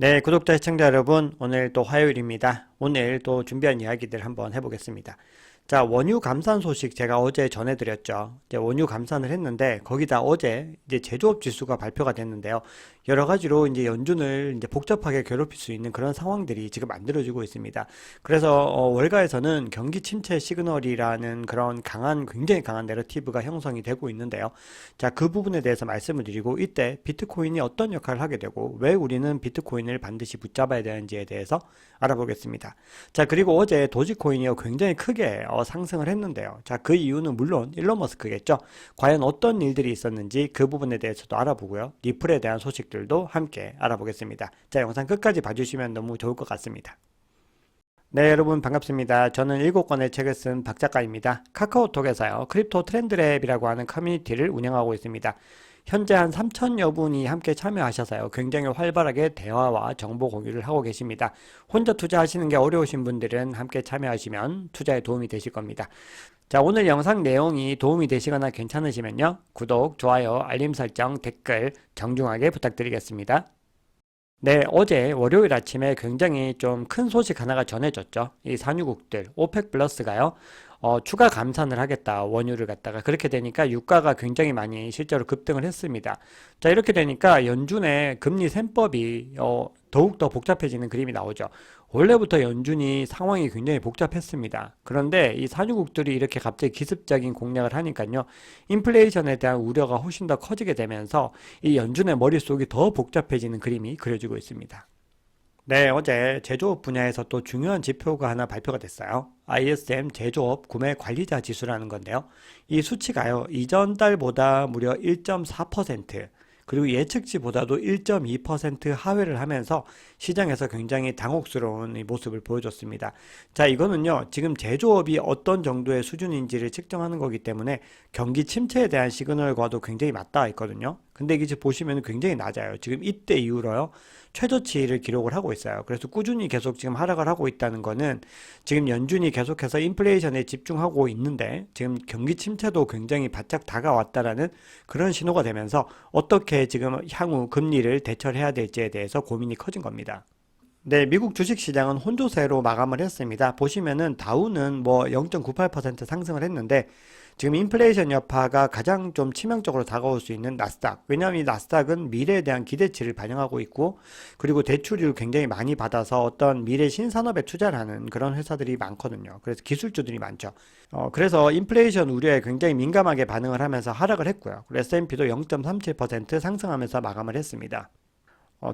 네, 구독자 시청자 여러분, 오늘 또 화요일입니다. 오늘 또 준비한 이야기들 한번 해보겠습니다. 자, 원유 감산 소식 제가 어제 전해드렸죠. 이제 원유 감산을 했는데 거기다 어제 이제 제조업 지수가 발표가 됐는데요. 여러 가지로 이제 연준을 이제 복잡하게 괴롭힐 수 있는 그런 상황들이 지금 만들어지고 있습니다. 그래서 월가에서는 경기 침체 시그널이라는 그런 굉장히 강한 내러티브가 형성이 되고 있는데요. 자, 그 부분에 대해서 말씀을 드리고 이때 비트코인이 어떤 역할을 하게 되고 왜 우리는 비트코인을 반드시 붙잡아야 되는지에 대해서 알아보겠습니다. 자, 그리고 어제 도지코인이 굉장히 크게 상승을 했는데요. 자, 그 이유는 물론 일론 머스크겠죠. 과연 어떤 일들이 있었는지 그 부분에 대해서도 알아보고요. 리플에 대한 소식들도 함께 알아보겠습니다. 자, 영상 끝까지 봐주시면 너무 좋을 것 같습니다. 네, 여러분 반갑습니다. 저는 7권의 책을 쓴 박 작가입니다. 카카오톡에서요, 크립토 트렌드랩이라고 하는 커뮤니티를 운영하고 있습니다. 현재 한 3천여 분이 함께 참여하셔서요, 굉장히 활발하게 대화와 정보 공유를 하고 계십니다. 혼자 투자하시는 게 어려우신 분들은 함께 참여하시면 투자에 도움이 되실 겁니다. 자, 오늘 영상 내용이 도움이 되시거나 괜찮으시면요, 구독, 좋아요, 알림 설정, 댓글 정중하게 부탁드리겠습니다. 네, 어제 월요일 아침에 굉장히 좀 큰 소식 하나가 전해졌죠. 이 산유국들, 오펙 플러스가요, 추가 감산을 하겠다, 원유를 갖다가. 그렇게 되니까 유가가 굉장히 많이 실제로 급등을 했습니다. 자, 이렇게 되니까 연준의 금리 셈법이 더욱더 복잡해지는 그림이 나오죠. 원래부터 연준이 상황이 굉장히 복잡했습니다. 그런데 이 산유국들이 이렇게 갑자기 기습적인 공략을 하니까요, 인플레이션에 대한 우려가 훨씬 더 커지게 되면서 이 연준의 머릿속이 더 복잡해지는 그림이 그려지고 있습니다. 네, 어제 제조업 분야에서 또 중요한 지표가 하나 발표가 됐어요. ISM 제조업 구매 관리자 지수라는 건데요. 이 수치가요, 이전 달보다 무려 1.4%, 그리고 예측치보다도 1.2% 하회를 하면서 시장에서 굉장히 당혹스러운 이 모습을 보여줬습니다. 자, 이거는요, 지금 제조업이 어떤 정도의 수준인지를 측정하는 거기 때문에 경기 침체에 대한 시그널과도 굉장히 맞닿아 있거든요. 근데 이게 지금 보시면 굉장히 낮아요. 지금 이때 이후로요, 최저치를 기록을 하고 있어요. 그래서 꾸준히 계속 지금 하락을 하고 있다는 거는 지금 연준이 계속해서 인플레이션에 집중하고 있는데 지금 경기 침체도 굉장히 바짝 다가왔다라는 그런 신호가 되면서 어떻게 지금 향후 금리를 대처를 해야 될지에 대해서 고민이 커진 겁니다. 네, 미국 주식시장은 혼조세로 마감을 했습니다. 보시면은 다우는 뭐 0.98% 상승을 했는데 지금 인플레이션 여파가 가장 좀 치명적으로 다가올 수 있는 나스닥. 왜냐하면 이 나스닥은 미래에 대한 기대치를 반영하고 있고, 그리고 대출을 굉장히 많이 받아서 어떤 미래 신산업에 투자를 하는 그런 회사들이 많거든요. 그래서 기술주들이 많죠. 그래서 인플레이션 우려에 굉장히 민감하게 반응을 하면서 하락을 했고요. S&P도 0.37% 상승하면서 마감을 했습니다.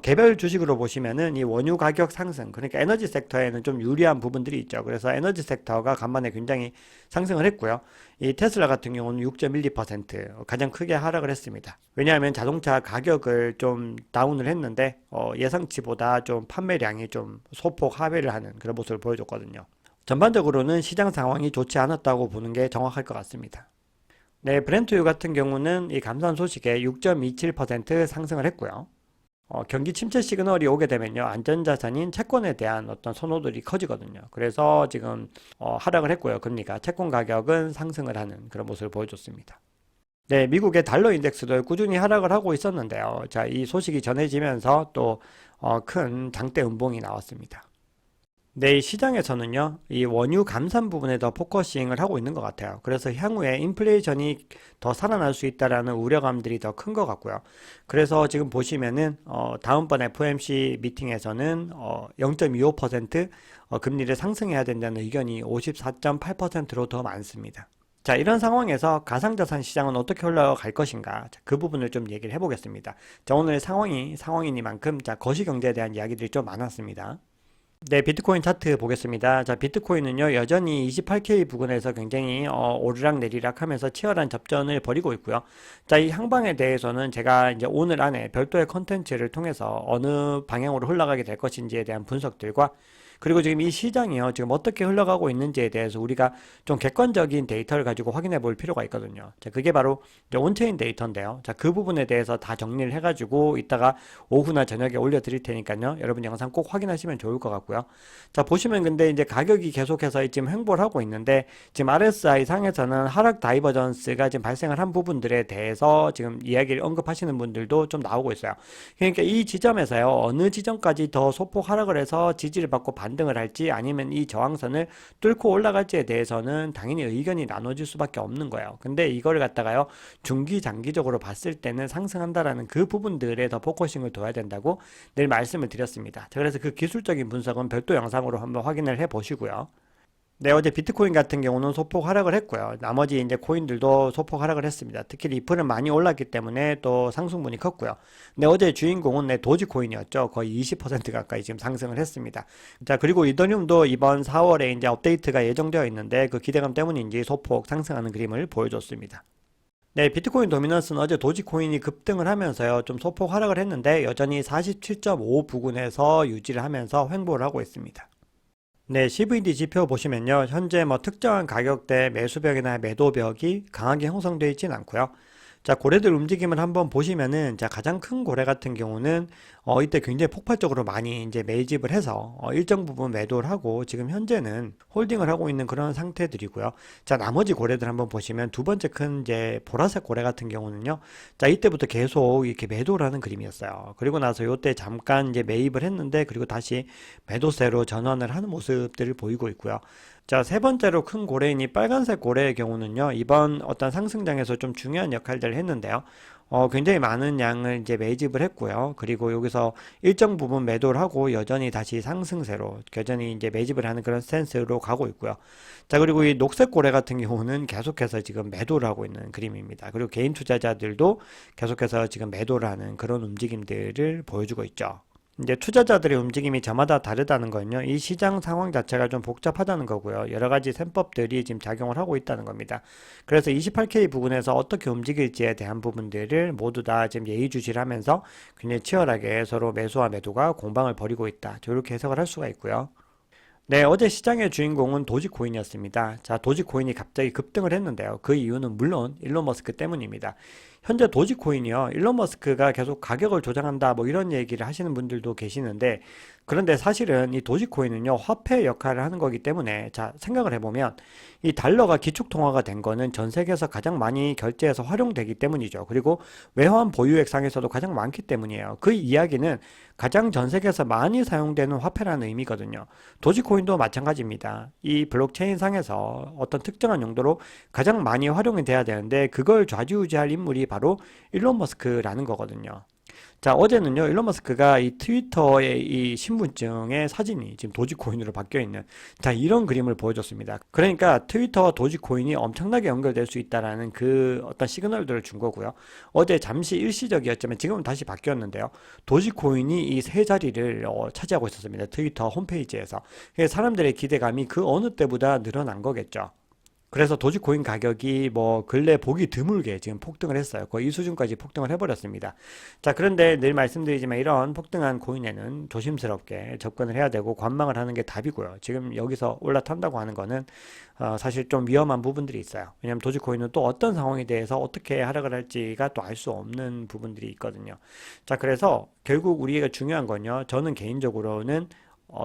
개별 주식으로 보시면은 이 원유 가격 상승, 그러니까 에너지 섹터에는 좀 유리한 부분들이 있죠. 그래서 에너지 섹터가 간만에 굉장히 상승을 했고요. 이 테슬라 같은 경우는 6.12% 가장 크게 하락을 했습니다. 왜냐하면 자동차 가격을 좀 다운을 했는데 예상치보다 좀 판매량이 좀 소폭 하회를 하는 그런 모습을 보여줬거든요. 전반적으로는 시장 상황이 좋지 않았다고 보는 게 정확할 것 같습니다. 네, 브렌트유 같은 경우는 이 감산 소식에 6.27% 상승을 했고요. 경기 침체 시그널이 오게 되면요, 안전자산인 채권에 대한 어떤 선호들이 커지거든요. 그래서 지금 하락을 했고요. 금리가 채권 가격은 상승을 하는 그런 모습을 보여줬습니다. 네, 미국의 달러 인덱스도 꾸준히 하락을 하고 있었는데요. 자, 이 소식이 전해지면서 또 큰 장대 음봉이 나왔습니다. 네, 이 시장에서는요, 이 원유 감산 부분에 더 포커싱을 하고 있는 것 같아요. 그래서 향후에 인플레이션이 더 살아날 수 있다라는 우려감들이 더 큰 것 같고요. 그래서 지금 보시면은, 다음번 FOMC 미팅에서는, 0.25% 금리를 상승해야 된다는 의견이 54.8%로 더 많습니다. 자, 이런 상황에서 가상자산 시장은 어떻게 흘러갈 것인가? 자, 그 부분을 좀 얘기를 해보겠습니다. 자, 오늘 상황이 상황이니만큼, 자, 거시경제에 대한 이야기들이 좀 많았습니다. 네, 비트코인 차트 보겠습니다. 자, 비트코인은요, 여전히 28K 부근에서 굉장히 오르락 내리락 하면서 치열한 접전을 벌이고 있고요. 자, 이 향방에 대해서는 제가 이제 오늘 안에 별도의 컨텐츠를 통해서 어느 방향으로 흘러가게 될 것인지에 대한 분석들과 그리고 지금 이 시장이요, 지금 어떻게 흘러가고 있는지에 대해서 우리가 좀 객관적인 데이터를 가지고 확인해 볼 필요가 있거든요. 자, 그게 바로 이제 온체인 데이터인데요. 자, 그 부분에 대해서 다 정리를 해가지고 이따가 오후나 저녁에 올려드릴 테니까요. 여러분 영상 꼭 확인하시면 좋을 것 같고요. 자, 보시면 근데 이제 가격이 계속해서 지금 횡보를 하고 있는데 지금 RSI 상에서는 하락 다이버전스가 지금 발생을 한 부분들에 대해서 지금 이야기를 언급하시는 분들도 좀 나오고 있어요. 그러니까 이 지점에서요, 어느 지점까지 더 소폭 하락을 해서 지지를 받고 반등을 할지 아니면 이 저항선을 뚫고 올라갈지에 대해서는 당연히 의견이 나눠질 수밖에 없는 거예요. 근데 이거를 갖다가요, 중기 장기적으로 봤을 때는 상승한다라는 그 부분들에 더 포커싱을 둬야 된다고 늘 말씀을 드렸습니다. 자, 그래서 그 기술적인 분석은 별도 영상으로 한번 확인을 해 보시고요. 네, 어제 비트코인 같은 경우는 소폭 하락을 했고요. 나머지 이제 코인들도 소폭 하락을 했습니다. 특히 리플은 많이 올랐기 때문에 또 상승분이 컸고요. 근데 어제 주인공은 도지코인이었죠. 거의 20% 가까이 지금 상승을 했습니다. 자, 그리고 이더리움도 이번 4월에 이제 업데이트가 예정되어 있는데 그 기대감 때문인지 소폭 상승하는 그림을 보여줬습니다. 네, 비트코인 도미넌스는 어제 도지코인이 급등을 하면서요, 좀 소폭 하락을 했는데 여전히 47.5 부근에서 유지를 하면서 횡보를 하고 있습니다. 네, CVD 지표 보시면요, 현재 뭐 특정한 가격대 매수벽이나 매도벽이 강하게 형성되어 있진 않고요. 자, 고래들 움직임을 한번 보시면은, 자, 가장 큰 고래 같은 경우는 이때 굉장히 폭발적으로 많이 이제 매집을 해서 일정 부분 매도를 하고 지금 현재는 홀딩을 하고 있는 그런 상태들이고요. 자, 나머지 고래들 한번 보시면 두 번째 큰 이제 보라색 고래 같은 경우는요, 자, 이때부터 계속 이렇게 매도를 하는 그림이었어요. 그리고 나서 요때 잠깐 이제 매입을 했는데 그리고 다시 매도세로 전환을 하는 모습들을 보이고 있고요. 자, 세 번째로 큰 고래인 이 빨간색 고래의 경우는요, 이번 어떤 상승장에서 좀 중요한 역할들을 했는데요. 굉장히 많은 양을 이제 매집을 했고요. 그리고 여기서 일정 부분 매도를 하고 여전히 다시 상승세로 여전히 이제 매집을 하는 그런 스탠스로 가고 있고요. 자, 그리고 이 녹색 고래 같은 경우는 계속해서 지금 매도를 하고 있는 그림입니다. 그리고 개인 투자자들도 계속해서 지금 매도를 하는 그런 움직임들을 보여주고 있죠. 이제 투자자들의 움직임이 저마다 다르다는 건요, 이 시장 상황 자체가 좀 복잡하다는 거고요. 여러 가지 셈법들이 지금 작용을 하고 있다는 겁니다. 그래서 28K 부분에서 어떻게 움직일지에 대한 부분들을 모두 다 지금 예의주시를 하면서 굉장히 치열하게 서로 매수와 매도가 공방을 벌이고 있다. 이렇게 해석을 할 수가 있고요. 네, 어제 시장의 주인공은 도지코인이었습니다. 자, 도지코인이 갑자기 급등을 했는데요. 그 이유는 물론 일론 머스크 때문입니다. 현재 도지코인이요, 일론 머스크가 계속 가격을 조작한다 뭐 이런 얘기를 하시는 분들도 계시는데, 그런데 사실은 이 도지코인은요, 화폐 역할을 하는 거기 때문에, 자, 생각을 해보면 이 달러가 기축통화가 된 거는 전 세계에서 가장 많이 결제해서 활용되기 때문이죠. 그리고 외환 보유액 상에서도 가장 많기 때문이에요. 그 이야기는 가장 전 세계에서 많이 사용되는 화폐라는 의미거든요. 도지코인도 마찬가지입니다. 이 블록체인 상에서 어떤 특정한 용도로 가장 많이 활용이 돼야 되는데 그걸 좌지우지할 인물이 바로 일론 머스크라는 거거든요. 자, 어제는요, 일론 머스크가 이 트위터의 이 신분증의 사진이 지금 도지코인으로 바뀌어 있는, 자, 이런 그림을 보여줬습니다. 그러니까 트위터와 도지코인이 엄청나게 연결될 수 있다라는 그 어떤 시그널들을 준 거고요. 어제 잠시 일시적이었지만 지금은 다시 바뀌었는데요. 도지코인이 이 세 자리를 차지하고 있었습니다. 트위터 홈페이지에서. 그래서 사람들의 기대감이 그 어느 때보다 늘어난 거겠죠. 그래서 도지코인 가격이 뭐 근래 보기 드물게 지금 폭등을 했어요. 거의 이 수준까지 폭등을 해버렸습니다. 자, 그런데 늘 말씀드리지만 이런 폭등한 코인에는 조심스럽게 접근을 해야 되고 관망을 하는 게 답이고요. 지금 여기서 올라탄다고 하는 거는 사실 좀 위험한 부분들이 있어요. 왜냐하면 도지코인은 또 어떤 상황에 대해서 어떻게 하락을 할지가 또 알 수 없는 부분들이 있거든요. 자, 그래서 결국 우리가 중요한 건요, 저는 개인적으로는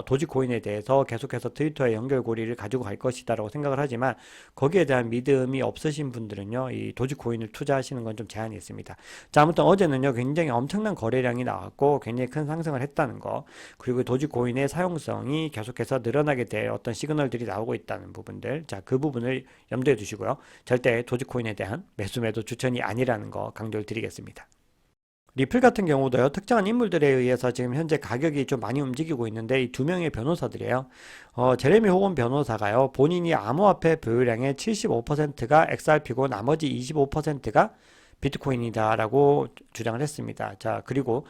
도지코인에 대해서 계속해서 트위터의 연결고리를 가지고 갈 것이다라고 생각을 하지만 거기에 대한 믿음이 없으신 분들은요, 이 도지코인을 투자하시는 건 좀 제한이 있습니다. 자, 아무튼 어제는요, 굉장히 엄청난 거래량이 나왔고 굉장히 큰 상승을 했다는 거, 그리고 도지코인의 사용성이 계속해서 늘어나게 될 어떤 시그널들이 나오고 있다는 부분들, 자, 그 부분을 염두에 두시고요. 절대 도지코인에 대한 매수 매도 추천이 아니라는 거 강조를 드리겠습니다. 리플 같은 경우도요, 특정한 인물들에 의해서 지금 현재 가격이 좀 많이 움직이고 있는데 이 두 명의 변호사들이에요. 제레미 호건 변호사가요, 본인이 암호화폐 보유량의 75%가 XRP고 나머지 25%가 비트코인이다라고 주장을 했습니다. 자, 그리고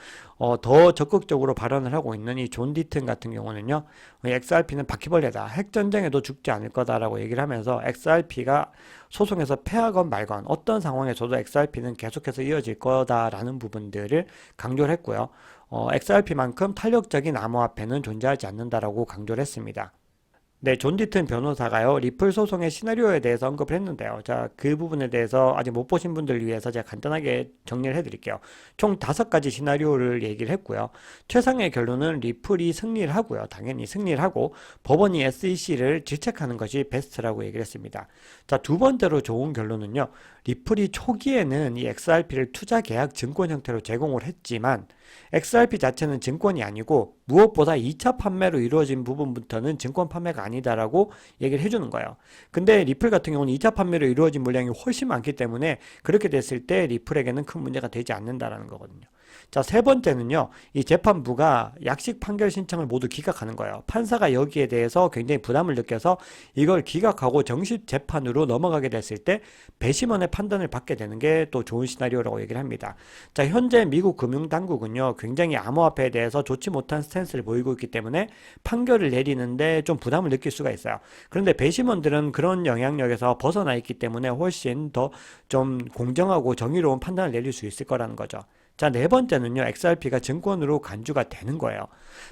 더 적극적으로 발언을 하고 있는 이 존 디튼 같은 경우는요, XRP는 바퀴벌레다, 핵전쟁에도 죽지 않을 거다라고 얘기를 하면서 XRP가 소송에서 패하건 말건 어떤 상황에서도 XRP는 계속해서 이어질 거다라는 부분들을 강조를 했고요. XRP만큼 탄력적인 암호화폐는 존재하지 않는다라고 강조를 했습니다. 네, 존 디튼 변호사가요, 리플 소송의 시나리오에 대해서 언급을 했는데요. 자, 그 부분에 대해서 아직 못 보신 분들을 위해서 제가 간단하게 정리를 해드릴게요. 총 5가지 시나리오를 얘기를 했고요. 최상의 결론은 리플이 승리를 하고요. 당연히 승리를 하고 법원이 SEC를 질책하는 것이 베스트라고 얘기를 했습니다. 자, 두 번째로 좋은 결론은요. 리플이 초기에는 이 XRP를 투자 계약 증권 형태로 제공을 했지만 XRP 자체는 증권이 아니고 무엇보다 2차 판매로 이루어진 부분부터는 증권 판매가 아니다라고 얘기를 해주는 거예요. 근데 리플 같은 경우는 2차 판매로 이루어진 물량이 훨씬 많기 때문에 그렇게 됐을 때 리플에게는 큰 문제가 되지 않는다라는 거거든요. 자, 세 번째는요. 이 재판부가 약식 판결 신청을 모두 기각하는 거예요. 판사가 여기에 대해서 굉장히 부담을 느껴서 이걸 기각하고 정식 재판으로 넘어가게 됐을 때 배심원의 판단을 받게 되는 게 또 좋은 시나리오라고 얘기를 합니다. 자, 현재 미국 금융당국은요. 굉장히 암호화폐에 대해서 좋지 못한 스탠스를 보이고 있기 때문에 판결을 내리는데 좀 부담을 느낄 수가 있어요. 그런데 배심원들은 그런 영향력에서 벗어나 있기 때문에 훨씬 더 좀 공정하고 정의로운 판단을 내릴 수 있을 거라는 거죠. 자, 네 번째는요, XRP가 증권으로 간주가 되는 거예요.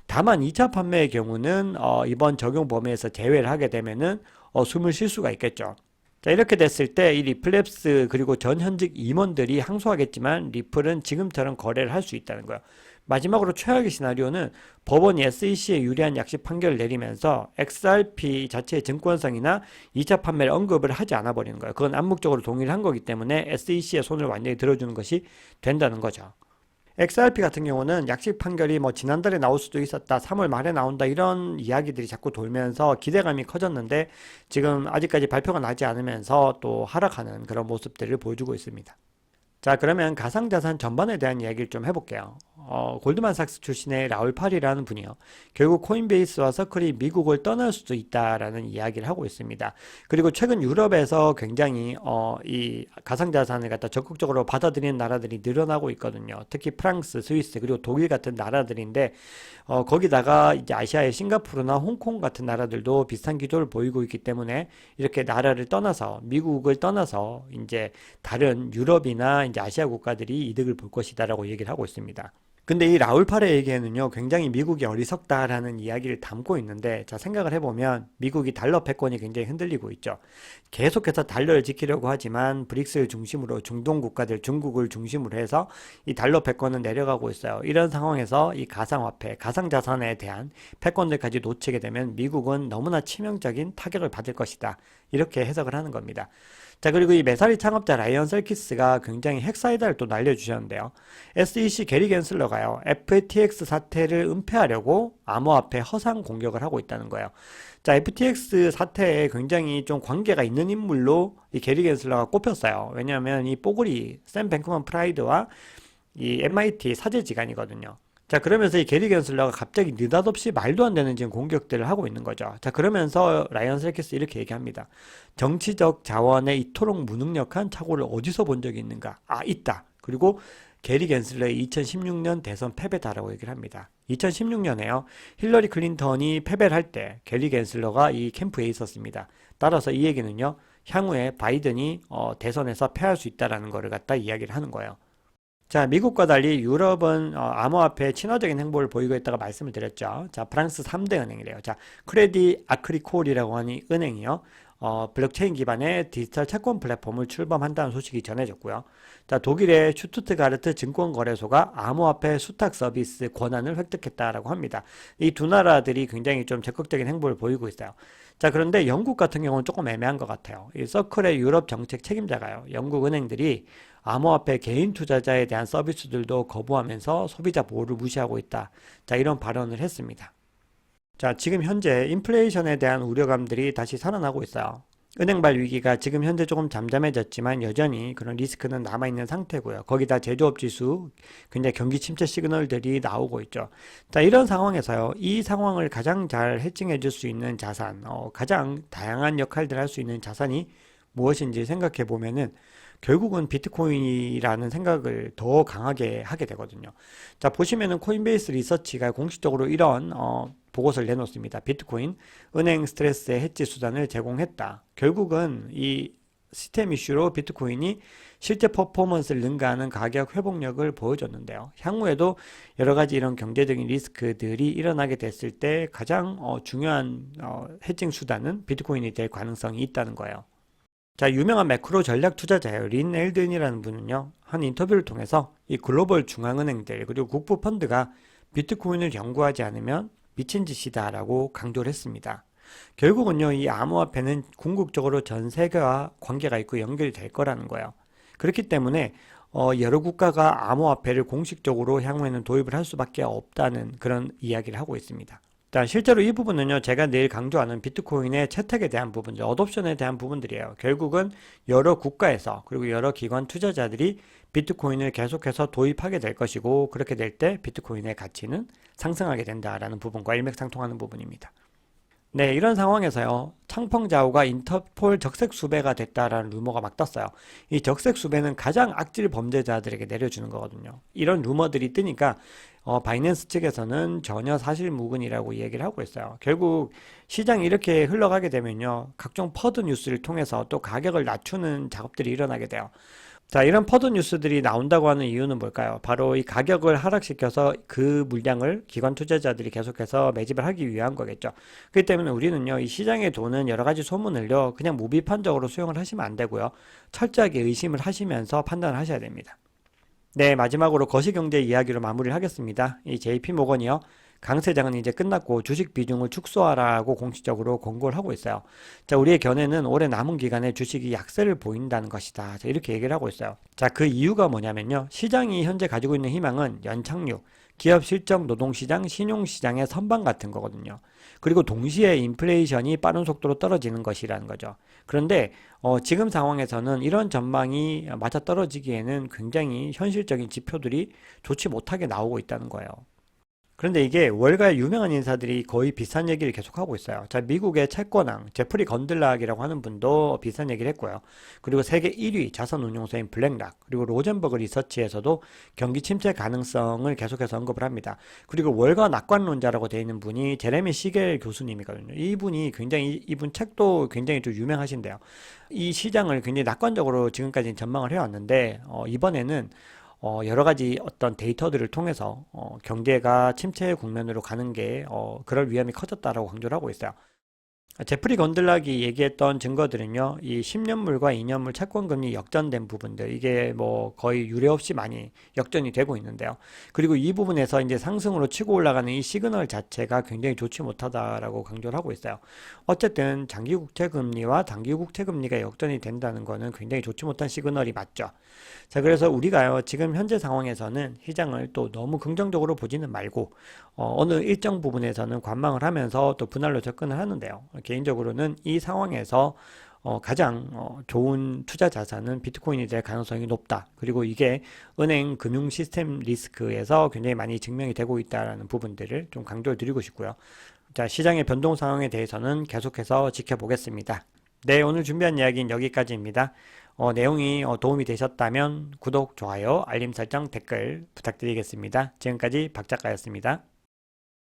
다만 2차 판매의 경우는 이번 적용 범위에서 제외를 하게 되면은 숨을 쉴 수가 있겠죠. 자, 이렇게 됐을 때 이 리플랩스 그리고 전 현직 임원들이 항소하겠지만 리플은 지금처럼 거래를 할 수 있다는 거예요. 마지막으로 최악의 시나리오는 법원이 SEC에 유리한 약식 판결을 내리면서 XRP 자체의 증권성이나 2차 판매를 언급을 하지 않아 버리는 거예요. 그건 암묵적으로 동의를 한 거기 때문에 SEC의 손을 완전히 들어주는 것이 된다는 거죠. XRP 같은 경우는 약식 판결이 뭐 지난달에 나올 수도 있었다, 3월 말에 나온다 이런 이야기들이 자꾸 돌면서 기대감이 커졌는데 지금 아직까지 발표가 나지 않으면서 또 하락하는 그런 모습들을 보여주고 있습니다. 자, 그러면 가상자산 전반에 대한 이야기를 좀 해볼게요. 골드만삭스 출신의 라울 팔이라는 분이요. 결국 코인베이스와 서클이 미국을 떠날 수도 있다라는 이야기를 하고 있습니다. 그리고 최근 유럽에서 굉장히 이 가상자산을 갖다 적극적으로 받아들이는 나라들이 늘어나고 있거든요. 특히 프랑스, 스위스, 그리고 독일 같은 나라들인데 거기다가 이제 아시아의 싱가포르나 홍콩 같은 나라들도 비슷한 기조를 보이고 있기 때문에 이렇게 나라를 떠나서 미국을 떠나서 이제 다른 유럽이나 이제 아시아 국가들이 이득을 볼 것이다라고 얘기를 하고 있습니다. 근데 이 라울파의 얘기에는요, 굉장히 미국이 어리석다라는 이야기를 담고 있는데, 자, 생각을 해보면 미국이 달러 패권이 굉장히 흔들리고 있죠. 계속해서 달러를 지키려고 하지만 브릭스를 중심으로 중동 국가들, 중국을 중심으로 해서 이 달러 패권은 내려가고 있어요. 이런 상황에서 이 가상화폐, 가상자산에 대한 패권들까지 놓치게 되면 미국은 너무나 치명적인 타격을 받을 것이다. 이렇게 해석을 하는 겁니다. 자, 그리고 이 메사리 창업자 라이언 셀키스가 굉장히 핵사이다를 또 날려주셨는데요. SEC 게리 겐슬러가요, FTX 사태를 은폐하려고 암호화폐 허상 공격을 하고 있다는 거예요. 자, FTX 사태에 굉장히 좀 관계가 있는 인물로 이 게리 겐슬러가 꼽혔어요. 왜냐하면 이 뽀글이 샘 뱅크먼 프라이드와 이 MIT 사제지간이거든요. 자, 그러면서 이 게리 겐슬러가 갑자기 느닷없이 말도 안 되는 지금 공격들을 하고 있는 거죠. 자, 그러면서 라이언 셀키스 이렇게 얘기합니다. 정치적 자원의 이토록 무능력한 착오를 어디서 본 적이 있는가? 아, 있다. 그리고 게리 겐슬러의 2016년 대선 패배다라고 얘기를 합니다. 2016년에요. 힐러리 클린턴이 패배를 할 때 게리 겐슬러가 이 캠프에 있었습니다. 따라서 이 얘기는요, 향후에 바이든이 대선에서 패할 수 있다라는 거를 갖다 이야기를 하는 거예요. 자, 미국과 달리 유럽은 암호화폐에 친화적인 행보를 보이고 있다가 말씀을 드렸죠. 자, 프랑스 3대 은행이래요. 자, 크레디 아크리콜이라고 하는 은행이요. 블록체인 기반의 디지털 채권 플랫폼을 출범한다는 소식이 전해졌고요. 자, 독일의 슈투트가르트 증권거래소가 암호화폐 수탁 서비스 권한을 획득했다라고 합니다. 이 두 나라들이 굉장히 좀 적극적인 행보를 보이고 있어요. 자, 그런데 영국 같은 경우는 조금 애매한 것 같아요. 이 서클의 유럽 정책 책임자가요, 영국 은행들이 암호화폐 개인 투자자에 대한 서비스들도 거부하면서 소비자 보호를 무시하고 있다. 자, 이런 발언을 했습니다. 자, 지금 현재 인플레이션에 대한 우려감들이 다시 살아나고 있어요. 은행발 위기가 지금 현재 조금 잠잠해졌지만 여전히 그런 리스크는 남아있는 상태고요. 거기다 제조업 지수, 굉장히 경기 침체 시그널들이 나오고 있죠. 자, 이런 상황에서요, 이 상황을 가장 잘 해칭해 줄 수 있는 자산, 가장 다양한 역할들을 할 수 있는 자산이 무엇인지 생각해 보면은 결국은 비트코인이라는 생각을 더 강하게 하게 되거든요. 자, 보시면은 코인베이스 리서치가 공식적으로 이런 보고서를 내놓습니다. 비트코인 은행 스트레스의 해지 수단을 제공했다. 결국은 이 시스템 이슈로 비트코인이 실제 퍼포먼스를 능가하는 가격 회복력을 보여줬는데요. 향후에도 여러 가지 이런 경제적인 리스크들이 일어나게 됐을 때 가장 중요한 헤징 수단은 비트코인이 될 가능성이 있다는 거예요. 자, 유명한 매크로 전략 투자자예요. 린 엘든이라는 분은요, 한 인터뷰를 통해서 이 글로벌 중앙은행들 그리고 국부 펀드가 비트코인을 연구하지 않으면 미친 짓이다라고 강조를 했습니다. 결국은요, 이 암호화폐는 궁극적으로 전 세계와 관계가 있고 연결이 될 거라는 거예요. 그렇기 때문에 여러 국가가 암호화폐를 공식적으로 향후에는 도입을 할 수밖에 없다는 그런 이야기를 하고 있습니다. 자, 실제로 이 부분은요, 제가 늘 강조하는 비트코인의 채택에 대한 부분들, 어둠션에 대한 부분들이에요. 결국은 여러 국가에서 그리고 여러 기관 투자자들이 비트코인을 계속해서 도입하게 될 것이고, 그렇게 될 때 비트코인의 가치는 상승하게 된다라는 부분과 일맥상통하는 부분입니다. 네, 이런 상황에서요, 창펑자오가 인터폴 적색 수배가 됐다라는 루머가 막 떴어요. 이 적색 수배는 가장 악질 범죄자들에게 내려주는 거거든요. 이런 루머들이 뜨니까 바이낸스 측에서는 전혀 사실무근이라고 얘기를 하고 있어요. 결국 시장이 이렇게 흘러가게 되면요, 각종 퍼드 뉴스를 통해서 또 가격을 낮추는 작업들이 일어나게 돼요. 자, 이런 퍼드 뉴스들이 나온다고 하는 이유는 뭘까요? 바로 이 가격을 하락시켜서 그 물량을 기관 투자자들이 계속해서 매집을 하기 위한 거겠죠. 그렇기 때문에 우리는요, 이 시장에 도는 여러 가지 소문을요, 그냥 무비판적으로 수용을 하시면 안 되고요. 철저하게 의심을 하시면서 판단을 하셔야 됩니다. 네, 마지막으로 거시경제 이야기로 마무리를 하겠습니다. 이 JP모건이요, 강세장은 이제 끝났고 주식 비중을 축소하라고 공식적으로 권고를 하고 있어요. 자, 우리의 견해는 올해 남은 기간에 주식이 약세를 보인다는 것이다. 자, 이렇게 얘기를 하고 있어요. 자, 그 이유가 뭐냐면요. 시장이 현재 가지고 있는 희망은 연착륙, 기업 실적, 노동시장, 신용시장의 선방 같은 거거든요. 그리고 동시에 인플레이션이 빠른 속도로 떨어지는 것이라는 거죠. 그런데 지금 상황에서는 이런 전망이 맞아떨어지기에는 굉장히 현실적인 지표들이 좋지 못하게 나오고 있다는 거예요. 그런데 이게 월가의 유명한 인사들이 거의 비슷한 얘기를 계속하고 있어요. 자, 미국의 채권왕, 제프리 건들락이라고 하는 분도 비슷한 얘기를 했고요. 그리고 세계 1위 자산운용사인 블랙락, 그리고 로젠버그 리서치에서도 경기 침체 가능성을 계속해서 언급을 합니다. 그리고 월가 낙관론자라고 되어 있는 분이 제레미 시겔 교수님이거든요. 이분이 굉장히, 이분 책도 굉장히 좀 유명하신데요. 이 시장을 굉장히 낙관적으로 지금까지 전망을 해왔는데, 이번에는 여러 가지 어떤 데이터들을 통해서 경제가 침체 국면으로 가는 게 그럴 위험이 커졌다라고 강조를 하고 있어요. 제프리 건들락이 얘기했던 증거들은요, 이 10년물과 2년물 채권금리 역전된 부분들, 이게 뭐 거의 유례 없이 많이 역전이 되고 있는데요. 그리고 이 부분에서 이제 상승으로 치고 올라가는 이 시그널 자체가 굉장히 좋지 못하다라고 강조를 하고 있어요. 어쨌든 장기 국채 금리와 단기 국채 금리가 역전이 된다는 거는 굉장히 좋지 못한 시그널이 맞죠. 자, 그래서 우리가요, 지금 현재 상황에서는 시장을 또 너무 긍정적으로 보지는 말고, 어느 일정 부분에서는 관망을 하면서 또 분할로 접근을 하는데요. 개인적으로는 이 상황에서 가장 좋은 투자 자산은 비트코인이 될 가능성이 높다. 그리고 이게 은행 금융 시스템 리스크에서 굉장히 많이 증명이 되고 있다는 부분들을 좀 강조를 드리고 싶고요. 자, 시장의 변동 상황에 대해서는 계속해서 지켜보겠습니다. 네, 오늘 준비한 이야기는 여기까지입니다. 내용이 도움이 되셨다면 구독, 좋아요, 알림 설정, 댓글 부탁드리겠습니다. 지금까지 박 작가였습니다.